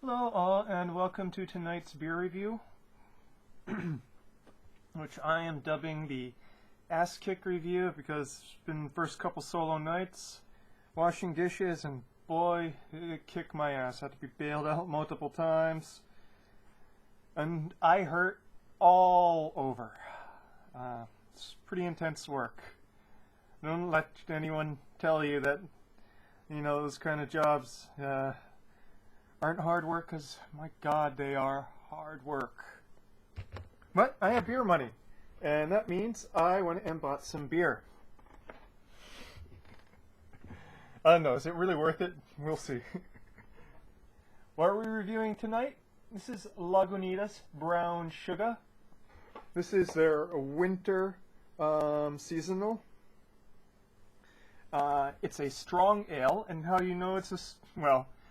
Hello all, and welcome to tonight's beer review, which I am dubbing the ass kick review because it's been the first couple solo nights, washing dishes, and boy, it kicked my ass. I had to be bailed out multiple times, and I hurt all over. It's pretty intense work. Don't let anyone tell you that, those kind of jobs aren't hard work, because my god, they are hard work. But I have beer money, and that means I went and bought some beer. I don't know, is it really worth it? We'll see. What are we reviewing tonight? This is Lagunitas Brown Shugga. This is their winter seasonal. It's a strong ale, and how do you know it's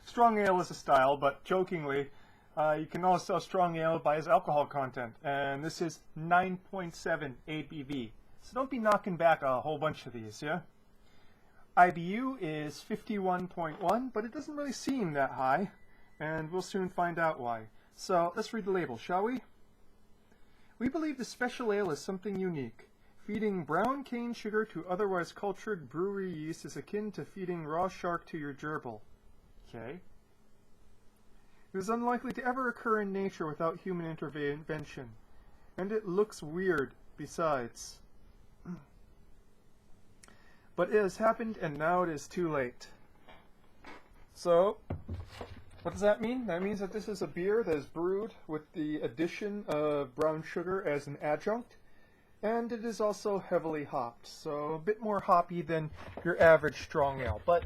strong ale is a style, but jokingly, you can also tell strong ale by its alcohol content, and this is 9.7 ABV. So don't be knocking back a whole bunch of these, yeah? IBU is 51.1, but it doesn't really seem that high, and we'll soon find out why. So let's read the label, shall we? We believe the special ale is something unique. Feeding brown cane sugar to otherwise cultured brewery yeast is akin to feeding raw shark to your gerbil. Okay. It is unlikely to ever occur in nature without human intervention. And it looks weird, besides. But it has happened, and now it is too late. So, what does that mean? That means that this is a beer that is brewed with the addition of brown sugar as an adjunct. And it is also heavily hopped, so a bit more hoppy than your average strong ale. But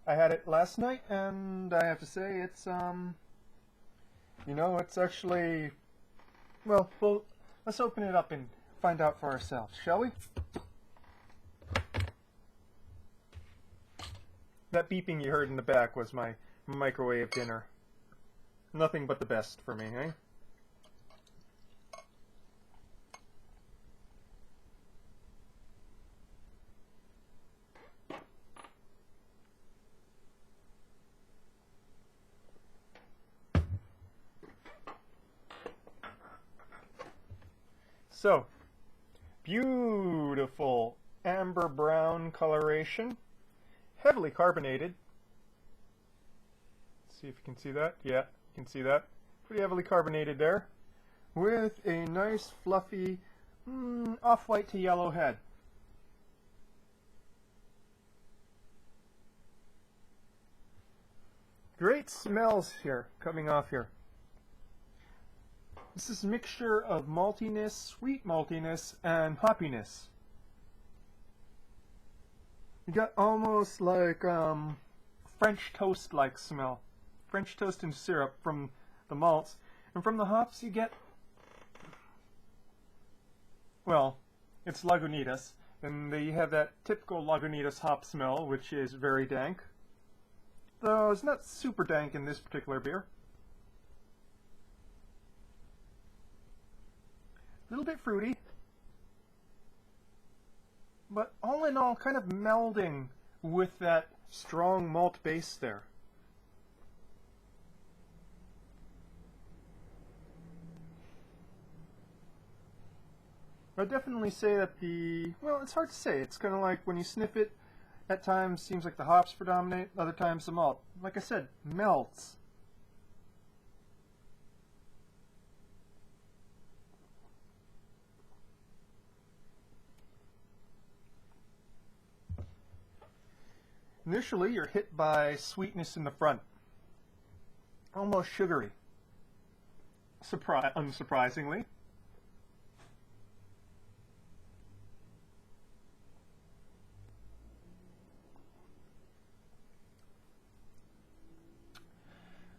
I had it last night, and I have to say it's, it's actually, well, let's open it up and find out for ourselves, shall we? That beeping you heard in the back was my microwave dinner. Nothing but the best for me, eh? So, beautiful amber brown coloration, heavily carbonated. Let's see if you can see that. Yeah, you can see that. Pretty heavily carbonated there, with a nice fluffy off-white to yellow head. Great smells here, coming off here. This is a mixture of maltiness, sweet maltiness, and hoppiness. You got almost like French toast-like smell. French toast and syrup from the malts. And from the hops you get, well, it's Lagunitas. And you have that typical Lagunitas hop smell, which is very dank. Though it's not super dank in this particular beer. A little bit fruity, but all in all kind of melding with that strong malt base there. I'd definitely say that it's hard to say. It's kind of like when you sniff it, at times seems like the hops predominate, other times the malt. Like I said, melts. Initially, you're hit by sweetness in the front, almost sugary, unsurprisingly.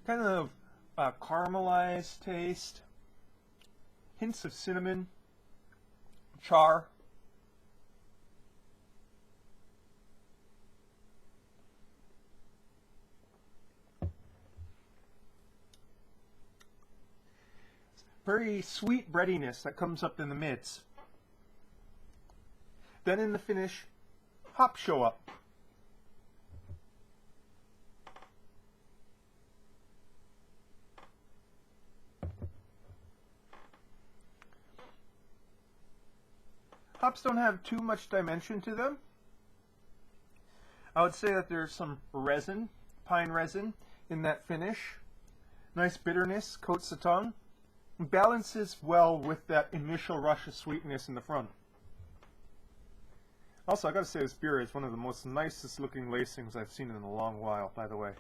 Kind of caramelized taste, hints of cinnamon, char. Very sweet breadiness that comes up in the mids. Then in the finish, hops show up. Hops don't have too much dimension to them. I would say that there's some resin, pine resin, in that finish. Nice bitterness coats the tongue. Balances well with that initial rush of sweetness in the front. Also, I gotta say this beer is one of the most nicest looking lacings I've seen in a long while, by the way.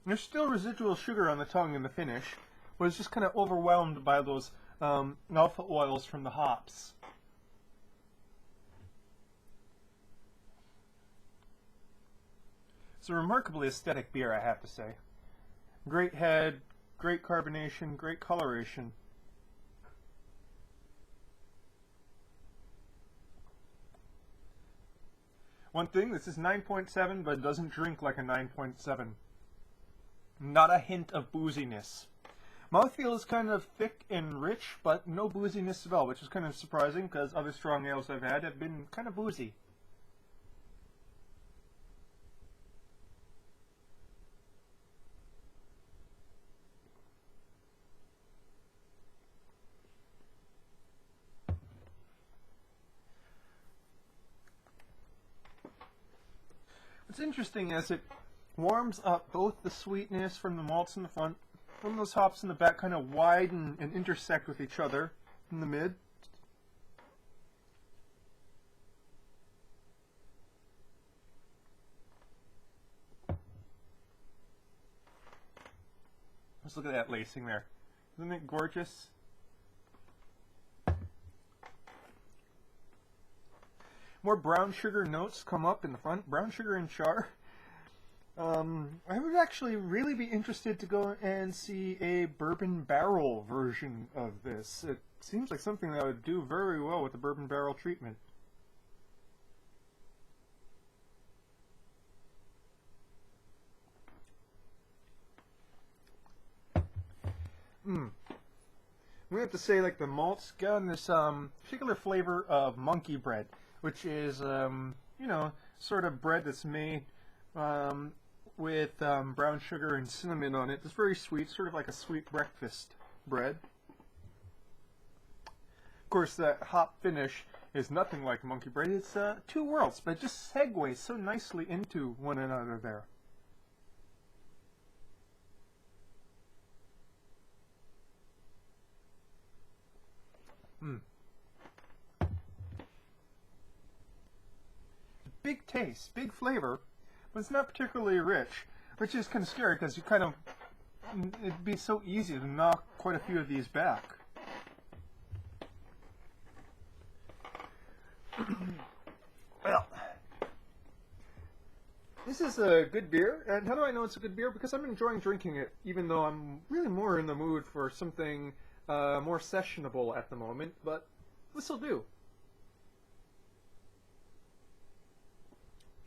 There's still residual sugar on the tongue in the finish, but it's just kind of overwhelmed by those alpha oils from the hops. It's a remarkably aesthetic beer, I have to say. Great head, great carbonation, great coloration. One thing, this is 9.7, but it doesn't drink like a 9.7. Not a hint of booziness. Mouthfeel is kind of thick and rich, but no booziness at all, which is kind of surprising because other strong ales I've had have been kind of boozy. What's interesting is it warms up both the sweetness from the malts in the front, from those hops in the back kind of widen and intersect with each other in the mid. Let's look at that lacing there. Isn't it gorgeous? More brown sugar notes come up in the front. Brown sugar and char. I would actually really be interested to go and see a bourbon barrel version of this. It seems like something that would do very well with the bourbon barrel treatment. We have to say, like, the malts got this particular flavor of monkey bread, which is, you know, sort of bread that's made with brown sugar and cinnamon on it. It's very sweet, sort of like a sweet breakfast bread. Of course, that hop finish is nothing like monkey bread. It's two worlds, but it just segues so nicely into one another there. Big taste, big flavor, but it's not particularly rich, which is kind of scary because you kind of, it'd be so easy to knock quite a few of these back. Well, this is a good beer, and how do I know it's a good beer? Because I'm enjoying drinking it, even though I'm really more in the mood for something more sessionable at the moment, but this will do.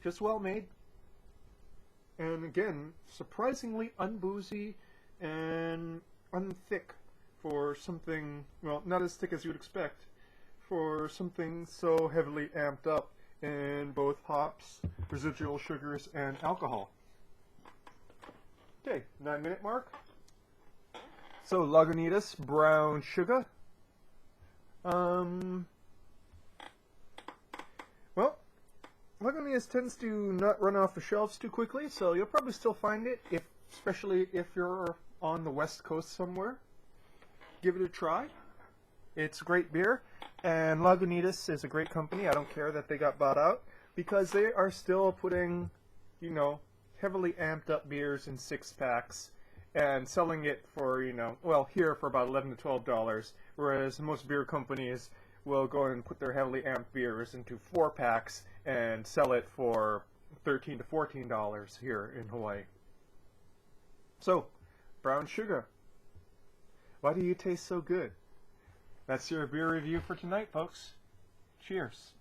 Just well made, and again, surprisingly unboozy and unthick for something, well, not as thick as you would expect, for something so heavily amped up in both hops, residual sugars, and alcohol. Okay, 9-minute mark. So, Lagunitas Brown Shugga. Well, Lagunitas tends to not run off the shelves too quickly, so you'll probably still find it, especially if you're on the West Coast somewhere. Give it a try. It's great beer, and Lagunitas is a great company. I don't care that they got bought out, because they are still putting, you know, heavily amped up beers in 6-packs and selling it for, you know, well, here for about $11 to $12, whereas most beer companies will go and put their heavily amped beers into 4-packs and sell it for $13 to $14 here in Hawaii. So, Brown Shugga, why do you taste so good? That's your beer review for tonight, folks. Cheers.